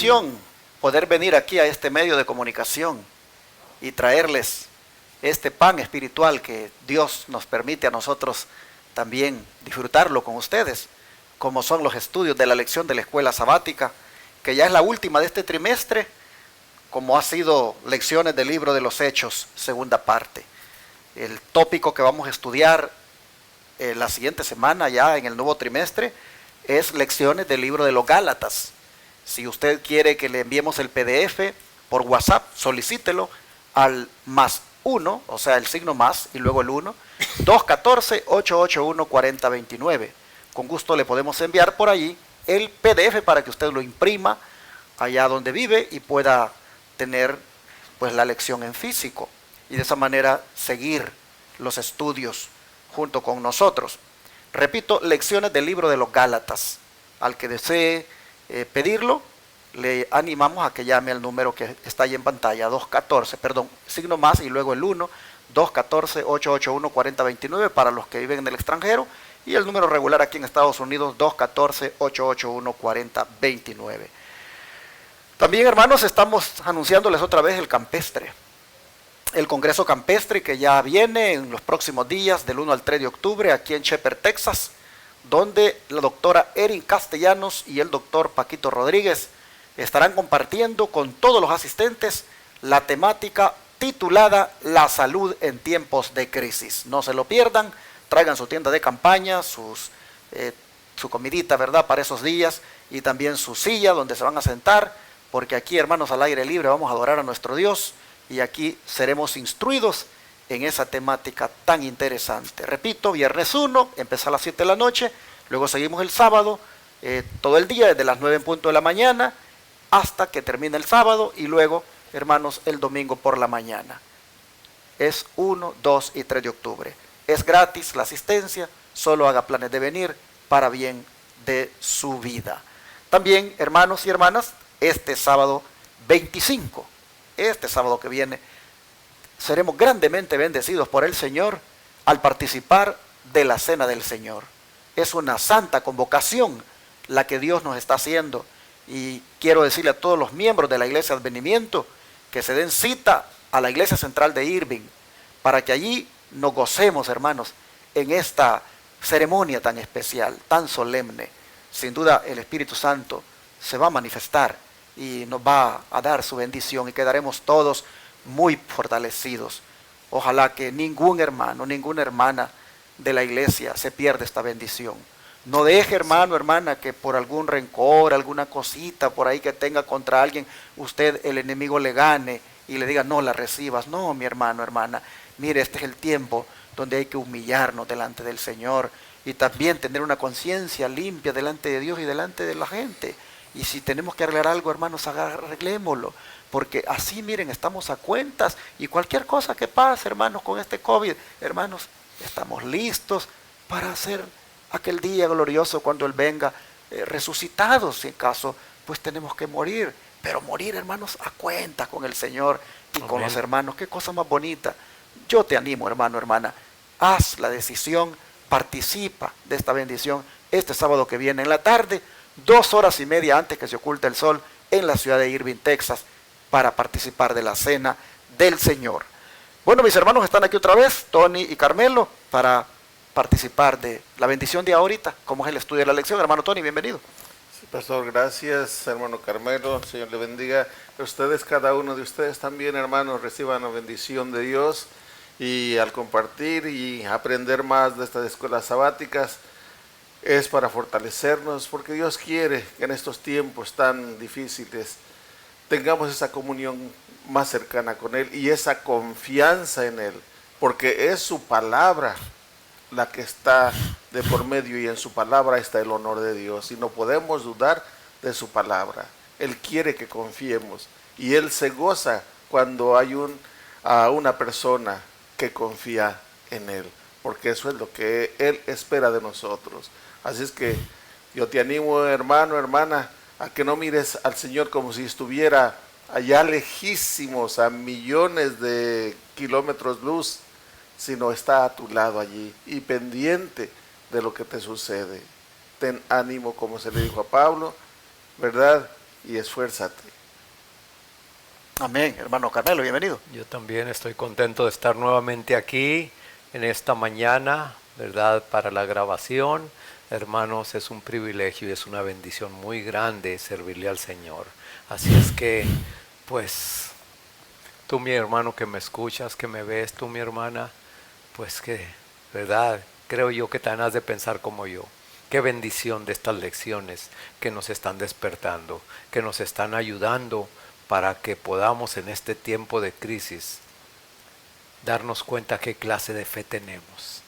bendición poder venir aquí a este medio de comunicación y traerles este pan espiritual que Dios nos permite a nosotros también disfrutarlo con ustedes, como son los estudios de la lección de la escuela sabática, que ya es la última de este trimestre, como ha sido lecciones del libro de los Hechos, segunda parte. El tópico que vamos a estudiar la siguiente semana, ya en el nuevo trimestre, es lecciones del libro de los Gálatas. Si usted quiere que le enviemos el PDF por WhatsApp, solicítelo al +1, o sea, el signo más y luego el 1, 214-881-4029. Con gusto le podemos enviar por allí el PDF para que usted lo imprima allá donde vive y pueda tener pues la lección en físico y de esa manera seguir los estudios junto con nosotros. Repito, lecciones del libro de los Gálatas. Al que desee pedirlo, le animamos a que llame al número que está ahí en pantalla, 214, perdón, signo más y luego el 1, 214-881-4029 para los que viven en el extranjero, y el número regular aquí en Estados Unidos, 214-881-4029. También, hermanos, estamos anunciándoles otra vez el campestre, el Congreso Campestre, que ya viene en los próximos días, del 1 al 3 de octubre, aquí en Shepherd, Texas, donde la doctora Erin Castellanos y el doctor Paquito Rodríguez estarán compartiendo con todos los asistentes la temática titulada La salud en tiempos de crisis. No se lo pierdan, traigan su tienda de campaña, su comidita, ¿verdad?, para esos días, y también su silla donde se van a sentar, porque aquí, hermanos, al aire libre vamos a adorar a nuestro Dios, y aquí seremos instruidos en esa temática tan interesante. Repito, viernes 1, empieza a las 7 de la noche, luego seguimos el sábado, todo el día, desde las 9 en punto de la mañana, hasta que termine el sábado, y luego, hermanos, el domingo por la mañana. Es 1, 2 y 3 de octubre. Es gratis la asistencia, solo haga planes de venir para bien de su vida. También, hermanos y hermanas, este sábado 25, este sábado que viene, seremos grandemente bendecidos por el Señor al participar de la Cena del Señor. Es una santa convocación la que Dios nos está haciendo, y quiero decirle a todos los miembros de la Iglesia Advenimiento que se den cita a la Iglesia Central de Irving para que allí nos gocemos, hermanos, en esta ceremonia tan especial, tan solemne. Sin duda el Espíritu Santo se va a manifestar y nos va a dar su bendición y quedaremos todos muy fortalecidos. Ojalá que ningún hermano, ninguna hermana de la iglesia se pierda esta bendición. No deje, hermano, hermana, que por algún rencor, alguna cosita por ahí que tenga contra alguien, usted, el enemigo, le gane y le diga, no la recibas. No, mi hermano, hermana, mire, este es el tiempo donde hay que humillarnos delante del Señor y también tener una conciencia limpia delante de Dios y delante de la gente. Y si tenemos que arreglar algo, hermanos, arreglémoslo, porque así, miren, estamos a cuentas, y cualquier cosa que pase, hermanos, con este COVID, hermanos, estamos listos para hacer aquel día glorioso cuando Él venga, resucitados. Si en caso, pues tenemos que morir, pero morir, hermanos, a cuenta con el Señor y con los hermanos. Qué cosa más bonita. Yo te animo, hermano, hermana, haz la decisión, participa de esta bendición este sábado que viene en la tarde, 2 horas y media antes que se oculte el sol, en la ciudad de Irving, Texas, para participar de la Cena del Señor. Bueno, mis hermanos están aquí otra vez, Tony y Carmelo, para participar de la bendición de ahorita, como es el estudio de la lección. Hermano Tony, bienvenido. Sí, pastor, gracias, hermano Carmelo, Señor le bendiga. Ustedes, cada uno de ustedes también, hermanos, reciban la bendición de Dios, y al compartir y aprender más de estas escuelas sabáticas, es para fortalecernos, porque Dios quiere que en estos tiempos tan difíciles tengamos esa comunión más cercana con Él y esa confianza en Él, porque es su palabra la que está de por medio, y en su palabra está el honor de Dios, y no podemos dudar de su palabra. Él quiere que confiemos, y Él se goza cuando hay una persona que confía en Él, porque eso es lo que Él espera de nosotros. Así es que yo te animo, hermano, hermana, a que no mires al Señor como si estuviera allá lejísimos, a millones de kilómetros luz, sino está a tu lado allí y pendiente de lo que te sucede. Ten ánimo, como se le dijo a Pablo, ¿verdad? y esfuérzate. Amén. Hermano Carmelo, bienvenido. Yo también estoy contento de estar nuevamente aquí en esta mañana, ¿verdad? Para la grabación. Hermanos, es un privilegio y es una bendición muy grande servirle al Señor. Así es que, pues, tú mi hermano que me escuchas, que me ves, tú mi hermana, pues que, ¿verdad? Creo yo que también has de pensar como yo. Qué bendición de estas lecciones que nos están despertando, que nos están ayudando para que podamos en este tiempo de crisis darnos cuenta qué clase de fe tenemos.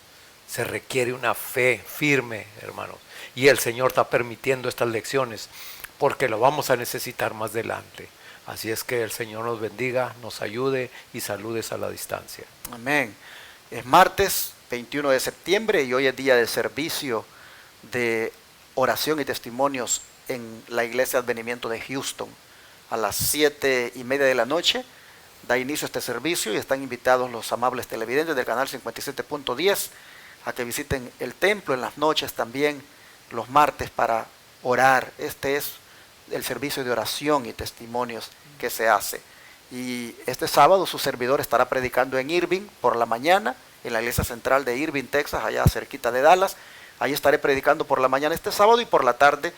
Se requiere una fe firme, hermanos, y el Señor está permitiendo estas lecciones porque lo vamos a necesitar más adelante. Así es que el Señor nos bendiga, nos ayude y saludes a la distancia. Amén. Es martes 21 de septiembre y hoy es día de servicio de oración y testimonios en la Iglesia Advenimiento de Houston. A las 7:30 de la noche da inicio este servicio y están invitados los amables televidentes del canal 57.10 a que visiten el templo en las noches también, los martes, para orar. Este es el servicio de oración y testimonios que se hace. Y este sábado su servidor estará predicando en Irving por la mañana, en la iglesia central de Irving, Texas, allá cerquita de Dallas. Ahí estaré predicando por la mañana este sábado y por la tarde,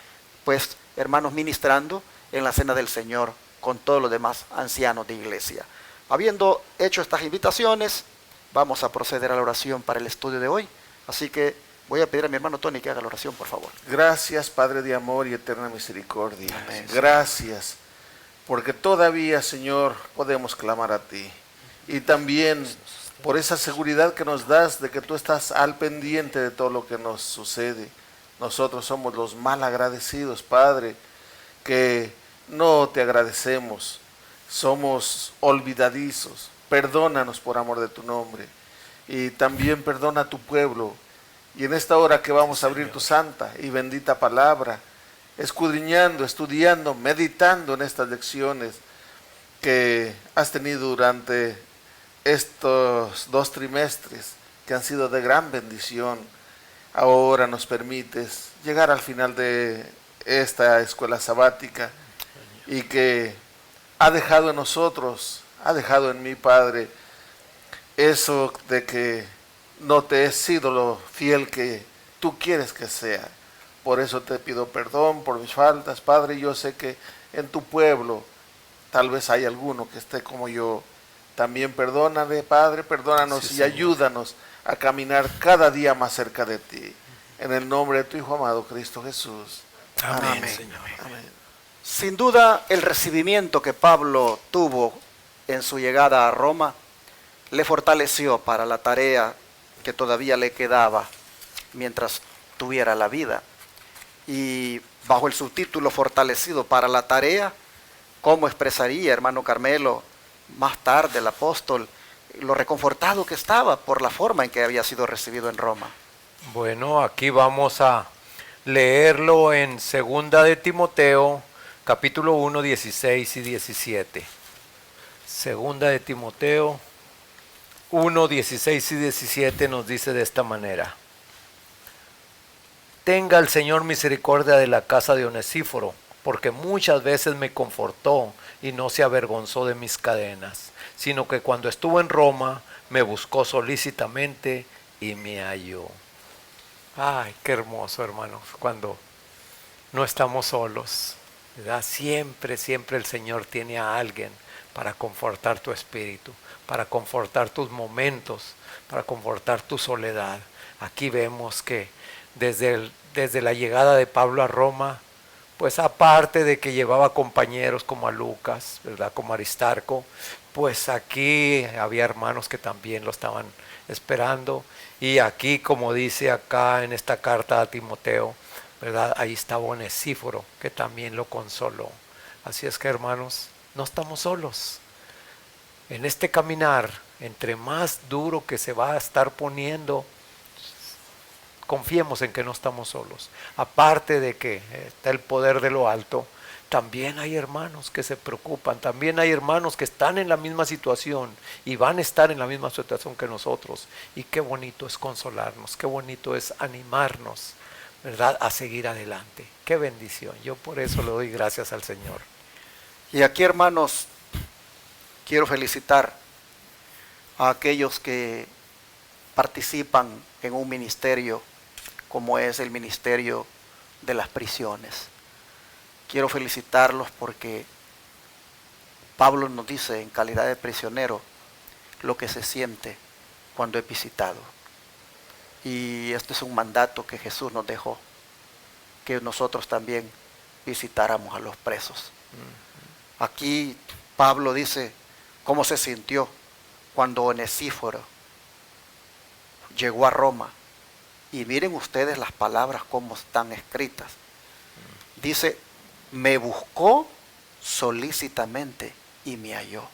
pues, hermanos, ministrando en la cena del Señor con todos los demás ancianos de iglesia. Habiendo hecho estas invitaciones, vamos a proceder a la oración para el estudio de hoy. Así que voy a pedir a mi hermano Tony que haga la oración, por favor. Gracias, Padre de amor y eterna misericordia. Amén. Gracias, porque todavía, Señor, podemos clamar a ti. Y también por esa seguridad que nos das de que tú estás al pendiente de todo lo que nos sucede. Nosotros somos los mal agradecidos, Padre, que no te agradecemos. Somos olvidadizos. Perdónanos por amor de tu nombre. Y también perdona a tu pueblo. Y en esta hora que vamos a abrir tu santa y bendita palabra, escudriñando, estudiando, meditando en estas lecciones que has tenido durante estos 2 trimestres, que han sido de gran bendición, ahora nos permites llegar al final de esta escuela sabática y que ha dejado en nosotros, ha dejado en mí, Padre, eso de que no te he sido lo fiel que tú quieres que sea. Por eso te pido perdón por mis faltas, Padre. Yo sé que en tu pueblo tal vez hay alguno que esté como yo. También perdóname, Padre, perdónanos y ayúdanos a caminar cada día más cerca de ti. En el nombre de tu Hijo amado, Cristo Jesús. Amén. Amén. Señor. Amén. Sin duda, el recibimiento que Pablo tuvo en su llegada a Roma le fortaleció para la tarea que todavía le quedaba mientras tuviera la vida. Y bajo el subtítulo fortalecido para la tarea, ¿cómo expresaría, hermano Carmelo, más tarde el apóstol lo reconfortado que estaba por la forma en que había sido recibido en Roma? Bueno, aquí vamos a leerlo en 2 de Timoteo, capítulo 1, 16 y 17. 2 de Timoteo 1, 16 y 17 nos dice de esta manera: Tenga el Señor misericordia de la casa de Onesíforo, porque muchas veces me confortó y no se avergonzó de mis cadenas, sino que cuando estuvo en Roma me buscó solícitamente y me halló. Ay, qué hermoso, hermanos, cuando no estamos solos, ¿verdad? Siempre, siempre el Señor tiene a alguien para confortar tu espíritu, para confortar tus momentos, para confortar tu soledad. Aquí vemos que desde la llegada de Pablo a Roma, pues aparte de que llevaba compañeros como a Lucas, ¿verdad?, como Aristarco, pues aquí había hermanos que también lo estaban esperando. Y aquí, como dice acá en esta carta a Timoteo, ¿verdad?, ahí estaba Onesíforo, que también lo consoló. Así es que, hermanos, no estamos solos. En este caminar, entre más duro que se va a estar poniendo, confiemos en que no estamos solos. Aparte de que está el poder de lo alto, también hay hermanos que se preocupan, también hay hermanos que están en la misma situación y van a estar en la misma situación que nosotros. Y qué bonito es consolarnos, qué bonito es animarnos, ¿verdad?, a seguir adelante. Qué bendición. Yo por eso le doy gracias al Señor. Y aquí, hermanos, quiero felicitar a aquellos que participan en un ministerio como es el ministerio de las prisiones. Quiero felicitarlos porque Pablo nos dice en calidad de prisionero lo que se siente cuando es visitado. Y este es un mandato que Jesús nos dejó, que nosotros también visitáramos a los presos. Aquí Pablo dice cómo se sintió cuando Onesíforo llegó a Roma. Y miren ustedes las palabras cómo están escritas. Dice, me buscó solícitamente y me halló.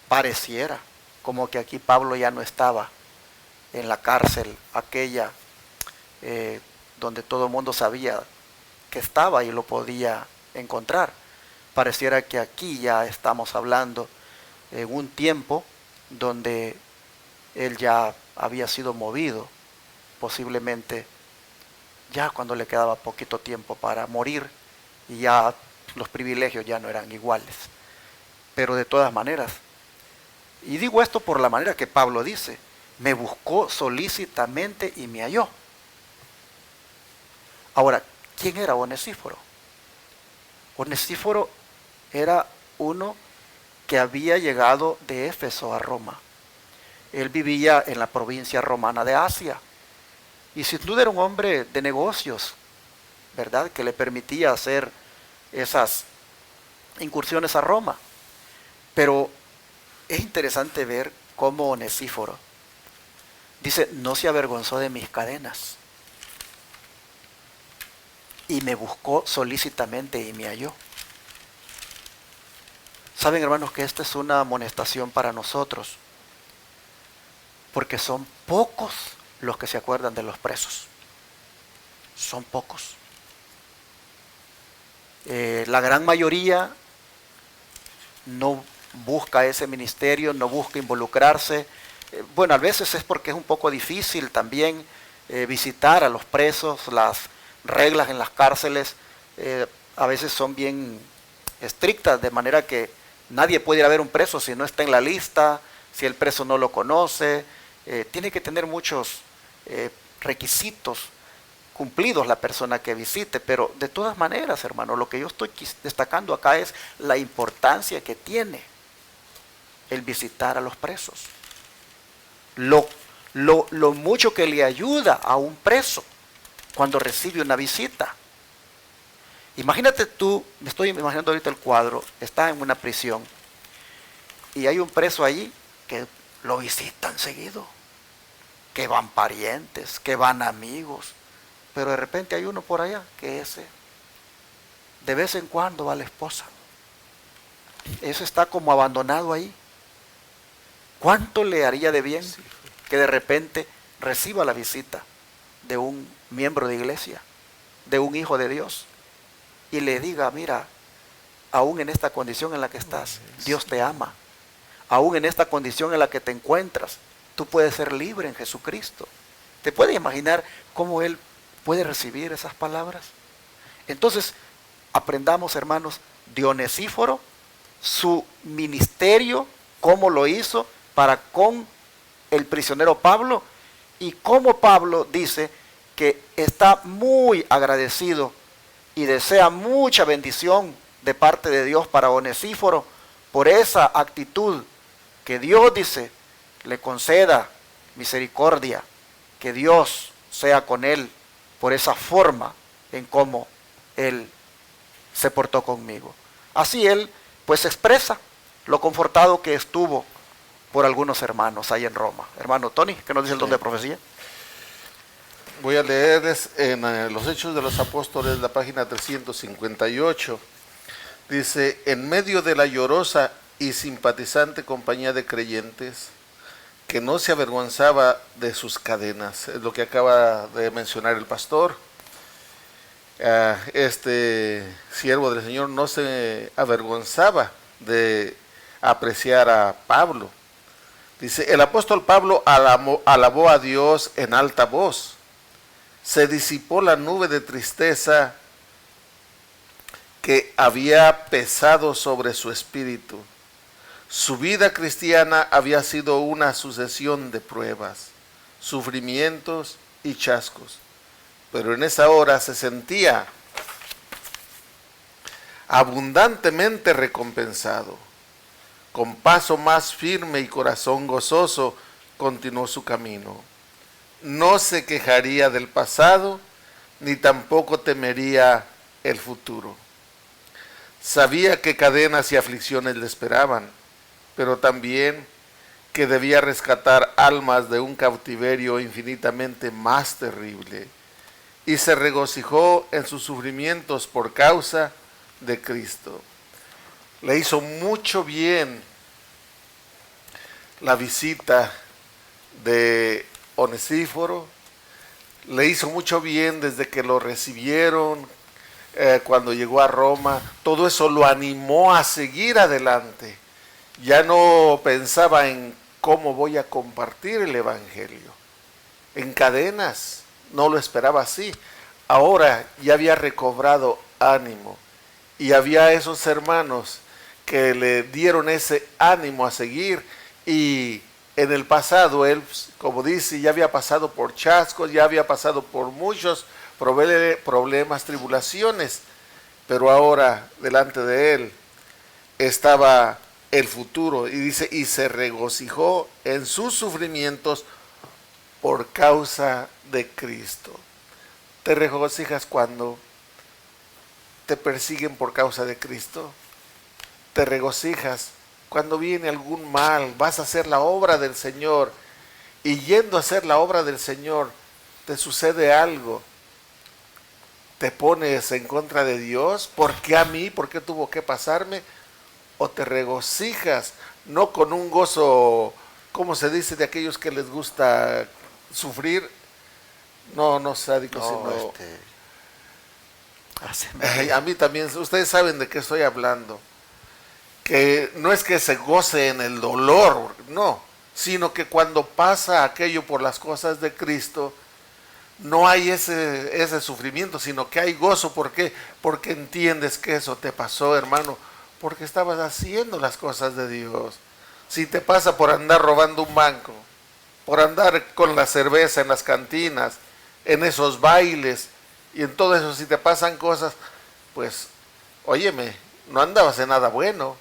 Pareciera como que aquí Pablo ya no estaba en la cárcel aquella donde todo el mundo sabía que estaba y lo podía encontrar. Pareciera que aquí ya estamos hablando en un tiempo donde él ya había sido movido, posiblemente ya cuando le quedaba poquito tiempo para morir y ya los privilegios ya no eran iguales. Pero de todas maneras, y digo esto por la manera que Pablo dice, me buscó solícitamente y me halló. Ahora, ¿quién era Onesíforo? Onesíforo era uno que había llegado de Éfeso a Roma. Él vivía en la provincia romana de Asia. Y sin duda era un hombre de negocios, ¿verdad? Que le permitía hacer esas incursiones a Roma. Pero es interesante ver cómo Onesíforo dice, no se avergonzó de mis cadenas. Y me buscó solícitamente y me halló. Saben, hermanos, que esta es una amonestación para nosotros, porque son pocos los que se acuerdan de los presos. Son pocos. La gran mayoría no busca ese ministerio, no busca involucrarse. Bueno, a veces es porque es un poco difícil también visitar a los presos. Las reglas en las cárceles a veces son bien estrictas, de manera que nadie puede ir a ver un preso si no está en la lista, si el preso no lo conoce. Tiene que tener muchos requisitos cumplidos la persona que visite, pero de todas maneras, hermano, lo que yo estoy destacando acá es la importancia que tiene el visitar a los presos. Lo mucho que le ayuda a un preso cuando recibe una visita. Imagínate tú, me estoy imaginando ahorita el cuadro, está en una prisión y hay un preso ahí que lo visitan seguido, que van parientes, que van amigos, pero de repente hay uno por allá que ese de vez en cuando va la esposa. Eso está como abandonado ahí. ¿Cuánto le haría de bien que de repente reciba la visita de un miembro de iglesia, de un hijo de Dios, y le diga, mira, aún en esta condición en la que estás, Dios te ama. Aún en esta condición en la que te encuentras, tú puedes ser libre en Jesucristo. ¿Te puedes imaginar cómo él puede recibir esas palabras? Entonces, aprendamos, hermanos, de Onesíforo, su ministerio, cómo lo hizo para con el prisionero Pablo, y cómo Pablo dice que está muy agradecido y desea mucha bendición de parte de Dios para Onesíforo por esa actitud, que Dios dice le conceda misericordia, que Dios sea con él por esa forma en cómo él se portó conmigo. Así él pues expresa lo confortado que estuvo por algunos hermanos ahí en Roma. Hermano Tony, ¿qué nos dice el don de profecía? Voy a leerles en los Hechos de los Apóstoles, la página 358. Dice, en medio de la llorosa y simpatizante compañía de creyentes, que no se avergonzaba de sus cadenas, es lo que acaba de mencionar el pastor. Este siervo del Señor no se avergonzaba de apreciar a Pablo. Dice, el apóstol Pablo alabó a Dios en alta voz. Se disipó la nube de tristeza que había pesado sobre su espíritu. Su vida cristiana había sido una sucesión de pruebas, sufrimientos y chascos, pero en esa hora se sentía abundantemente recompensado. Con paso más firme y corazón gozoso continuó su camino. No se quejaría del pasado, ni tampoco temería el futuro. Sabía que cadenas y aflicciones le esperaban, pero también que debía rescatar almas de un cautiverio infinitamente más terrible, y se regocijó en sus sufrimientos por causa de Cristo. Le hizo mucho bien la visita de Onesíforo, le hizo mucho bien desde que lo recibieron, cuando llegó a Roma. Todo eso lo animó a seguir adelante. Ya no pensaba en cómo voy a compartir el Evangelio. En cadenas, no lo esperaba así. Ahora ya había recobrado ánimo y había esos hermanos que le dieron ese ánimo a seguir. Y en el pasado él, como dice, ya había pasado por chascos, ya había pasado por muchos problemas, tribulaciones, pero ahora delante de él estaba el futuro, y dice, y se regocijó en sus sufrimientos por causa de Cristo. ¿Te regocijas cuando te persiguen por causa de Cristo? ¿Te regocijas cuando viene algún mal? Vas a hacer la obra del Señor, y yendo a hacer la obra del Señor te sucede algo, te pones en contra de Dios. ¿Por qué a mí? ¿Por qué tuvo que pasarme? ¿O te regocijas, no con un gozo, como se dice, de aquellos que les gusta sufrir? No sádicos, sino... a mí también, ustedes saben de qué estoy hablando. Que no es que se goce en el dolor, no, sino que cuando pasa aquello por las cosas de Cristo, no hay ese sufrimiento, sino que hay gozo. ¿Por qué? Porque entiendes que eso te pasó, hermano, porque estabas haciendo las cosas de Dios. Si te pasa por andar robando un banco, por andar con la cerveza en las cantinas, en esos bailes, y en todo eso, si te pasan cosas, pues, óyeme, no andabas en nada bueno.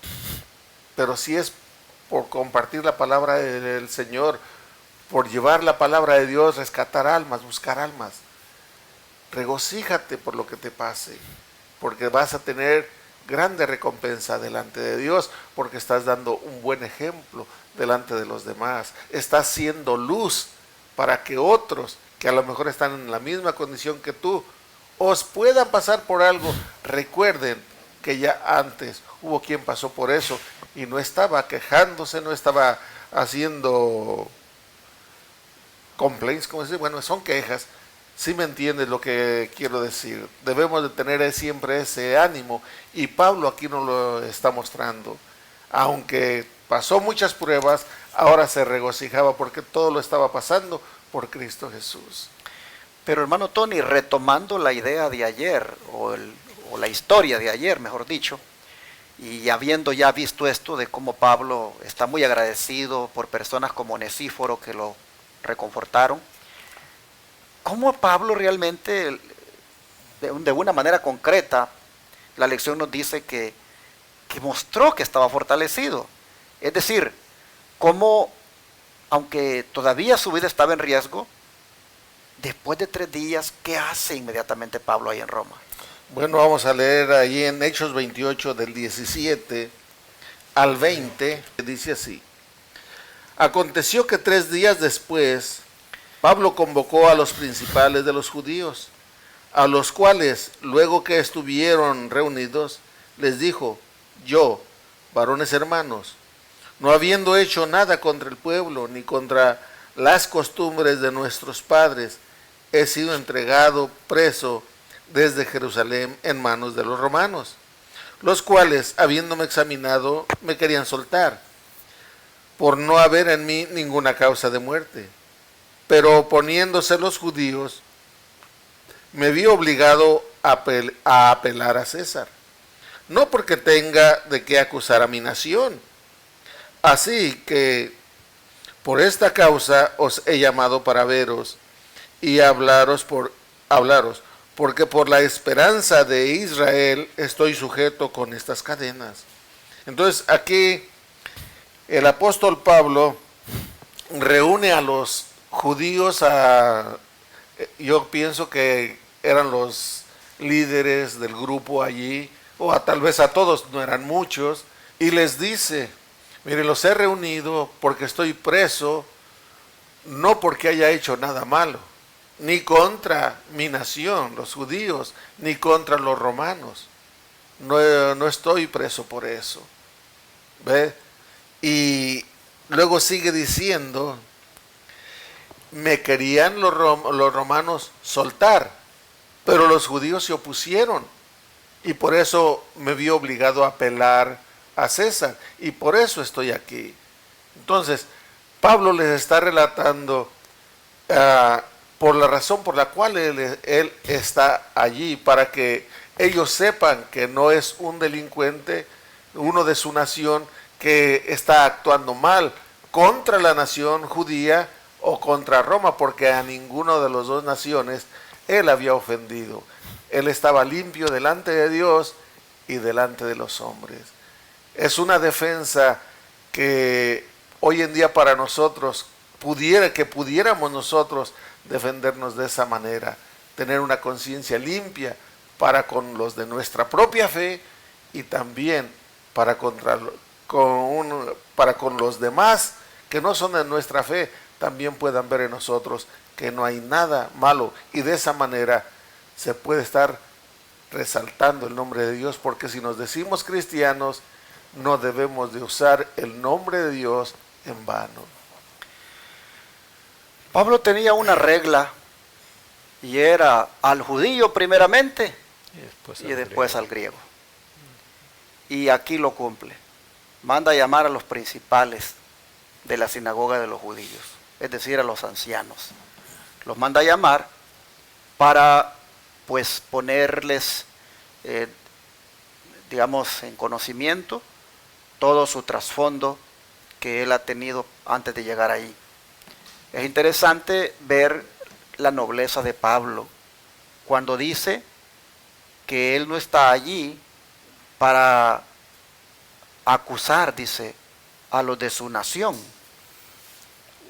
Pero si es por compartir la palabra del Señor, por llevar la palabra de Dios, rescatar almas, buscar almas, regocíjate por lo que te pase, porque vas a tener grande recompensa delante de Dios, porque estás dando un buen ejemplo delante de los demás, estás siendo luz para que otros que a lo mejor están en la misma condición que tú, os puedan pasar por algo. Recuerden que ya antes hubo quien pasó por eso y no estaba quejándose, no estaba haciendo complaints, como decir, bueno, son quejas. Si me entiendes lo que quiero decir, debemos de tener siempre ese ánimo, y Pablo aquí nos lo está mostrando. Aunque pasó muchas pruebas, ahora se regocijaba porque todo lo estaba pasando por Cristo Jesús. Pero hermano Tony, retomando la idea de ayer, o la historia de ayer, mejor dicho, y habiendo ya visto esto de cómo Pablo está muy agradecido por personas como Onesíforo que lo reconfortaron, cómo Pablo realmente, de una manera concreta, la lección nos dice que mostró que estaba fortalecido. Es decir, cómo, aunque todavía su vida estaba en riesgo, después de 3 días, ¿qué hace inmediatamente Pablo ahí en Roma? Bueno, vamos a leer ahí en Hechos 28 del 17 al 20, dice así. Aconteció que 3 días después, Pablo convocó a los principales de los judíos, a los cuales, luego que estuvieron reunidos, les dijo: yo, varones hermanos, no habiendo hecho nada contra el pueblo, ni contra las costumbres de nuestros padres, he sido entregado preso desde Jerusalén en manos de los romanos, los cuales, habiéndome examinado, me querían soltar, por no haber en mí ninguna causa de muerte. Pero oponiéndose los judíos, me vi obligado a apelar a César. no porque tenga de qué acusar a mi nación. Así que por esta causa os he llamado para veros y hablaros, porque por la esperanza de Israel estoy sujeto con estas cadenas. Entonces aquí el apóstol Pablo reúne a los judíos, yo pienso que eran los líderes del grupo allí, o tal vez a todos, no eran muchos, y les dice: mire, los he reunido porque estoy preso, no porque haya hecho nada malo, ni contra mi nación, los judíos, ni contra los romanos. No estoy preso por eso. ¿Ve? Y luego sigue diciendo: me querían los romanos soltar, pero los judíos se opusieron, y por eso me vi obligado a apelar a César, y por eso estoy aquí. Entonces, Pablo les está relatando por la razón por la cual él está allí, para que ellos sepan que no es un delincuente, uno de su nación, que está actuando mal contra la nación judía o contra Roma, porque a ninguno de las dos naciones él había ofendido. Él estaba limpio delante de Dios y delante de los hombres. Es una defensa que hoy en día para nosotros pudiéramos nosotros defendernos de esa manera, tener una conciencia limpia para con los de nuestra propia fe y también para con los demás que no son de nuestra fe, también puedan ver en nosotros que no hay nada malo, y de esa manera se puede estar resaltando el nombre de Dios, porque si nos decimos cristianos, no debemos de usar el nombre de Dios en vano. Pablo tenía una regla, y era al judío primeramente y después al griego. Y aquí lo cumple. Manda a llamar a los principales de la sinagoga de los judíos, es decir, a los ancianos. Los manda a llamar para pues ponerles, digamos, en conocimiento todo su trasfondo que él ha tenido antes de llegar ahí. Es interesante ver la nobleza de Pablo cuando dice que él no está allí para acusar, dice, a los de su nación.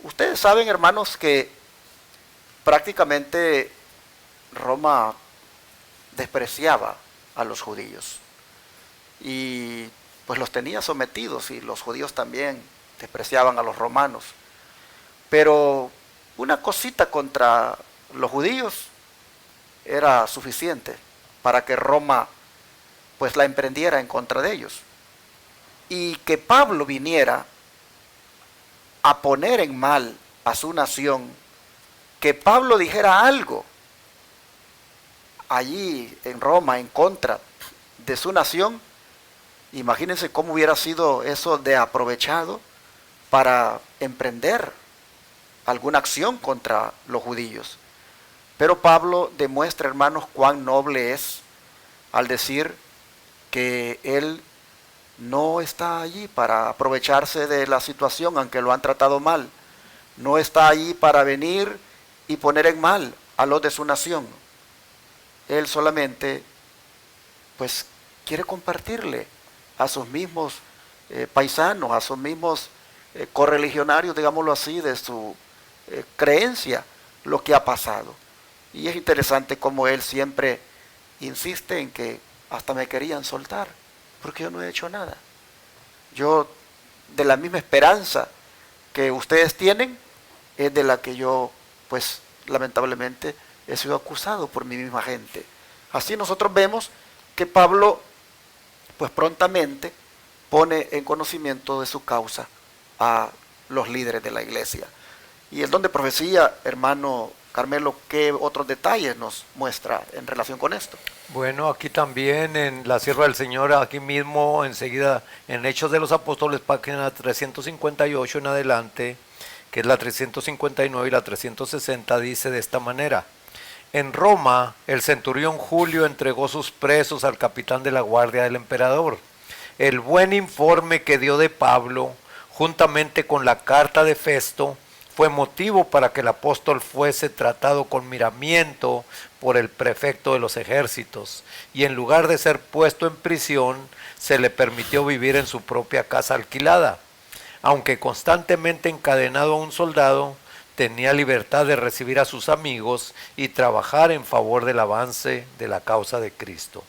Ustedes saben, hermanos, que prácticamente Roma despreciaba a los judíos y pues los tenía sometidos, y los judíos también despreciaban a los romanos. Pero una cosita contra los judíos era suficiente para que Roma pues la emprendiera en contra de ellos. Y que Pablo viniera a poner en mal a su nación, que Pablo dijera algo allí en Roma en contra de su nación, imagínense cómo hubiera sido eso de aprovechado para emprender alguna acción contra los judíos. Pero Pablo demuestra, hermanos, cuán noble es al decir que él no está allí para aprovecharse de la situación, aunque lo han tratado mal. No está allí para venir y poner en mal a los de su nación. Él solamente pues quiere compartirle a sus mismos paisanos, a sus mismos correligionarios, digámoslo así, de su creencia, lo que ha pasado. Y es interesante cómo él siempre insiste en que hasta me querían soltar, porque yo no he hecho nada. Yo, de la misma esperanza que ustedes tienen, es de la que yo, pues, lamentablemente, he sido acusado por mi misma gente. Así nosotros vemos que Pablo, pues, prontamente pone en conocimiento de su causa a los líderes de la iglesia. Y el don de profecía, hermano Carmelo, ¿qué otros detalles nos muestra en relación con esto? Bueno, aquí también en la Sierva del Señor, aquí mismo enseguida en Hechos de los Apóstoles, página 358 en adelante, que es la 359 y la 360, dice de esta manera: En Roma, el centurión Julio entregó sus presos al capitán de la guardia del emperador. El buen informe que dio de Pablo, juntamente con la carta de Festo, fue motivo para que el apóstol fuese tratado con miramiento por el prefecto de los ejércitos, y en lugar de ser puesto en prisión, se le permitió vivir en su propia casa alquilada. Aunque constantemente encadenado a un soldado, tenía libertad de recibir a sus amigos y trabajar en favor del avance de la causa de Cristo.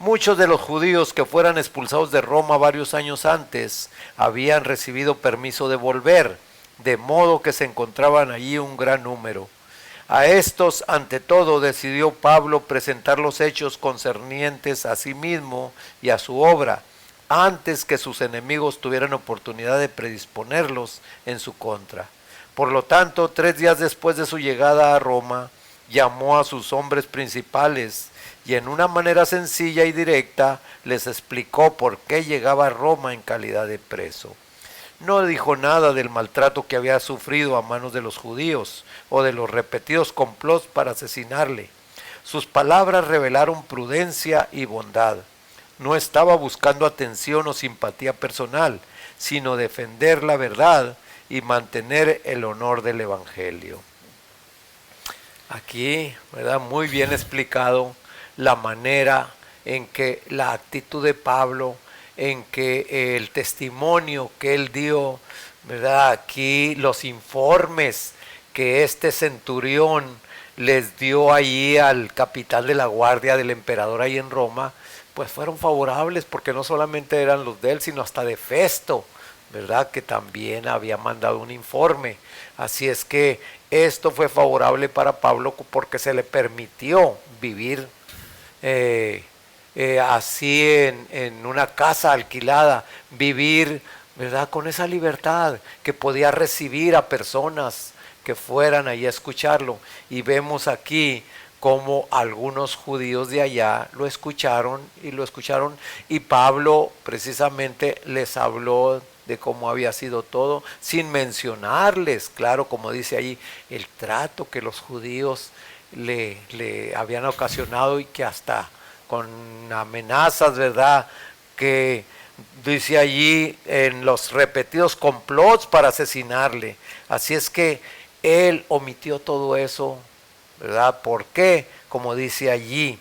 Muchos de los judíos que fueran expulsados de Roma varios años antes habían recibido permiso de volver, de modo que se encontraban allí un gran número. A estos, ante todo, decidió Pablo presentar los hechos concernientes a sí mismo y a su obra, antes que sus enemigos tuvieran oportunidad de predisponerlos en su contra. Por lo tanto, 3 días después de su llegada a Roma, llamó a sus hombres principales y en una manera sencilla y directa les explicó por qué llegaba a Roma en calidad de preso. No dijo nada del maltrato que había sufrido a manos de los judíos o de los repetidos complots para asesinarle. Sus palabras revelaron prudencia y bondad. No estaba buscando atención o simpatía personal, sino defender la verdad y mantener el honor del Evangelio. Aquí, ¿verdad?, muy bien explicado la manera en que la actitud de Pablo, en que el testimonio que él dio, ¿verdad?, aquí los informes que este centurión les dio allí al capitán de la guardia del emperador ahí en Roma, pues fueron favorables, porque no solamente eran los de él, sino hasta de Festo, ¿verdad?, que también había mandado un informe. Así es que esto fue favorable para Pablo porque se le permitió vivir así en una casa alquilada, vivir, ¿verdad?, con esa libertad, que podía recibir a personas que fueran ahí a escucharlo. Y vemos aquí como algunos judíos de allá lo escucharon, y Pablo precisamente les habló de cómo había sido todo, sin mencionarles, claro, como dice allí, el trato que los judíos le habían ocasionado, y que hasta con amenazas, ¿verdad?, que dice allí en los repetidos complots para asesinarle. Así es que él omitió todo eso, ¿verdad? ¿Por qué? Como dice allí,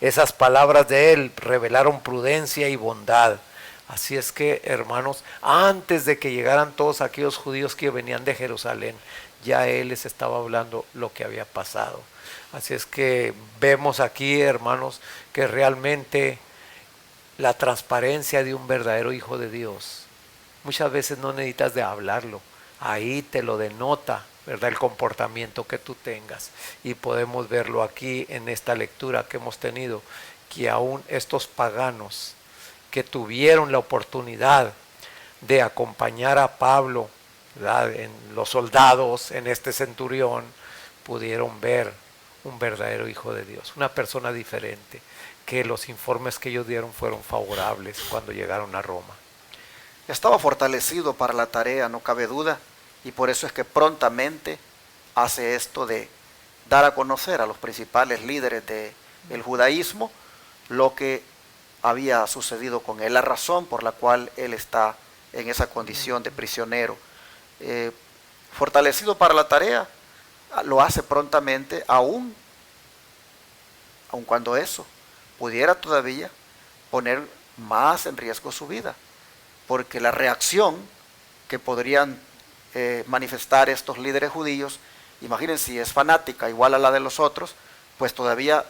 esas palabras de él revelaron prudencia y bondad. Así es que, hermanos, antes de que llegaran todos aquellos judíos que venían de Jerusalén, ya él les estaba hablando lo que había pasado. Así es que vemos aquí, hermanos, que realmente la transparencia de un verdadero hijo de Dios, muchas veces no necesitas de hablarlo, ahí te lo denota, ¿verdad?, el comportamiento que tú tengas. Y podemos verlo aquí en esta lectura que hemos tenido, que aún estos paganos que tuvieron la oportunidad de acompañar a Pablo, ¿verdad?, en los soldados, en este centurión, pudieron ver un verdadero hijo de Dios, una persona diferente, que los informes que ellos dieron fueron favorables cuando llegaron a Roma. Estaba fortalecido para la tarea, no cabe duda, y por eso es que prontamente hace esto de dar a conocer a los principales líderes del judaísmo lo que había sucedido con él, la razón por la cual él está en esa condición de prisionero. Fortalecido para la tarea, lo hace prontamente, aun cuando eso pudiera todavía poner más en riesgo su vida, porque la reacción que podrían manifestar estos líderes judíos, imaginen, si es fanática igual a la de los otros, pues todavía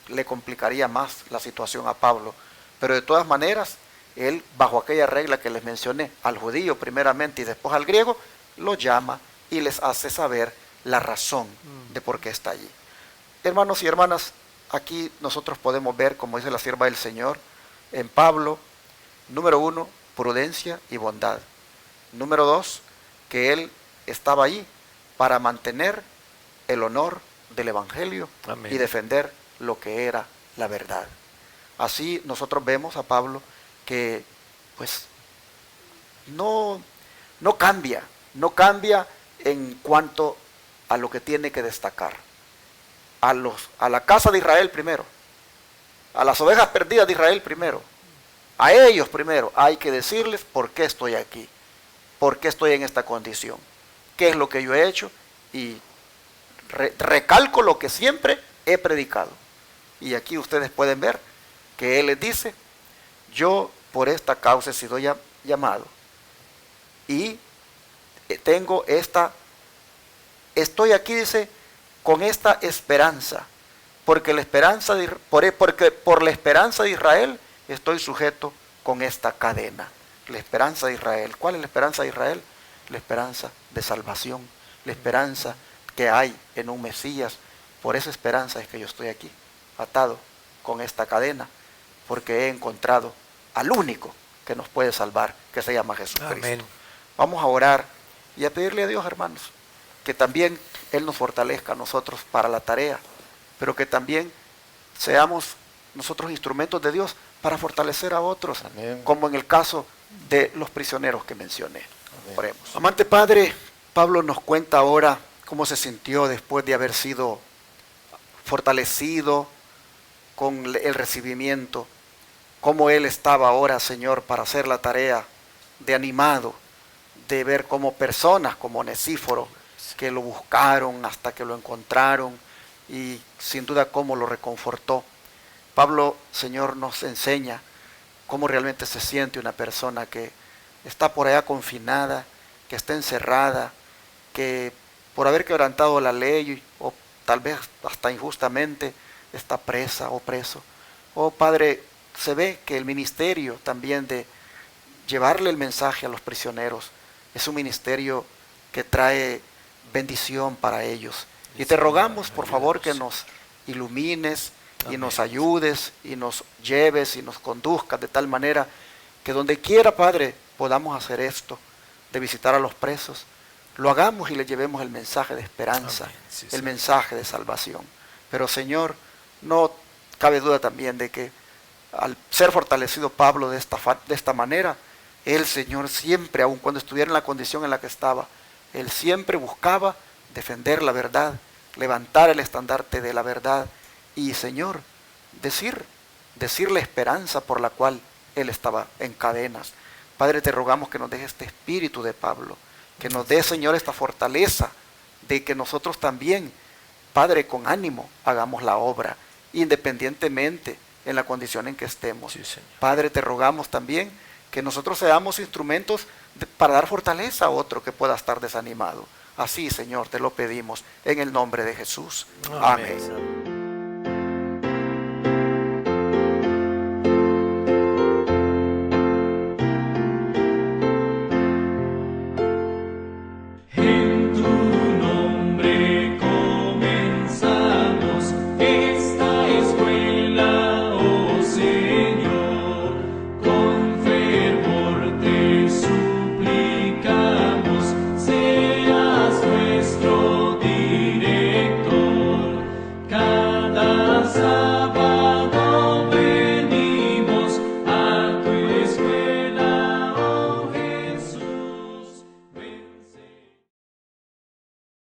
le complicaría más la situación a Pablo. Pero de todas maneras, él, bajo aquella regla que les mencioné, al judío primeramente y después al griego, lo llama y les hace saber la razón de por qué está allí. Hermanos y hermanas, aquí nosotros podemos ver, como dice la sierva del Señor, en Pablo, número 1, prudencia y bondad. Número 2, que él estaba allí para mantener el honor del Evangelio. Amén. Y defender lo que era la verdad. Así nosotros vemos a Pablo que pues no cambia en cuanto a lo que tiene que destacar. a la casa de Israel primero, a las ovejas perdidas de Israel primero, a ellos primero hay que decirles por qué estoy aquí, por qué estoy en esta condición, qué es lo que yo he hecho, y recalco lo que siempre he predicado. Y aquí ustedes pueden ver que Él les dice, yo por esta causa he sido llamado, y estoy aquí, dice, con esta esperanza, porque por la esperanza de Israel estoy sujeto con esta cadena. La esperanza de Israel. ¿Cuál es la esperanza de Israel? La esperanza de salvación, la esperanza que hay en un Mesías. Por esa esperanza es que yo estoy aquí, atado con esta cadena, porque he encontrado al único que nos puede salvar, que se llama Jesucristo. Amén. Vamos a orar y a pedirle a Dios, hermanos, que también Él nos fortalezca a nosotros para la tarea, pero que también seamos nosotros instrumentos de Dios para fortalecer a otros. Amén. Como en el caso de los prisioneros que mencioné. Amén. Oremos. Amante Padre, Pablo nos cuenta ahora cómo se sintió después de haber sido fortalecido con el recibimiento, cómo él estaba ahora, Señor, para hacer la tarea, de animado, de ver cómo personas como Onesíforo, que lo buscaron hasta que lo encontraron, y sin duda cómo lo reconfortó. Pablo, Señor, nos enseña cómo realmente se siente una persona que está por allá confinada, que está encerrada, que por haber quebrantado la ley o tal vez hasta injustamente está presa o preso. Oh Padre, se ve que el ministerio también de llevarle el mensaje a los prisioneros es un ministerio que trae bendición para ellos. Y te rogamos, por favor, que nos ilumines y nos ayudes y nos lleves y nos conduzcas de tal manera que donde quiera, Padre, podamos hacer esto, de visitar a los presos, lo hagamos y le llevemos el mensaje de esperanza, sí, el mensaje de salvación. Pero Señor, no cabe duda también de que al ser fortalecido Pablo de esta manera, él, Señor, siempre, aun cuando estuviera en la condición en la que estaba, él siempre buscaba defender la verdad, levantar el estandarte de la verdad y, Señor, decir la esperanza por la cual él estaba en cadenas. Padre, te rogamos que nos deje este espíritu de Pablo, que nos dé, Señor, esta fortaleza de que nosotros también, Padre, con ánimo hagamos la obra, independientemente en la condición en que estemos. Sí, Padre, te rogamos también que nosotros seamos instrumentos para dar fortaleza a otro que pueda estar desanimado. Así, Señor, te lo pedimos en el nombre de Jesús. Amén.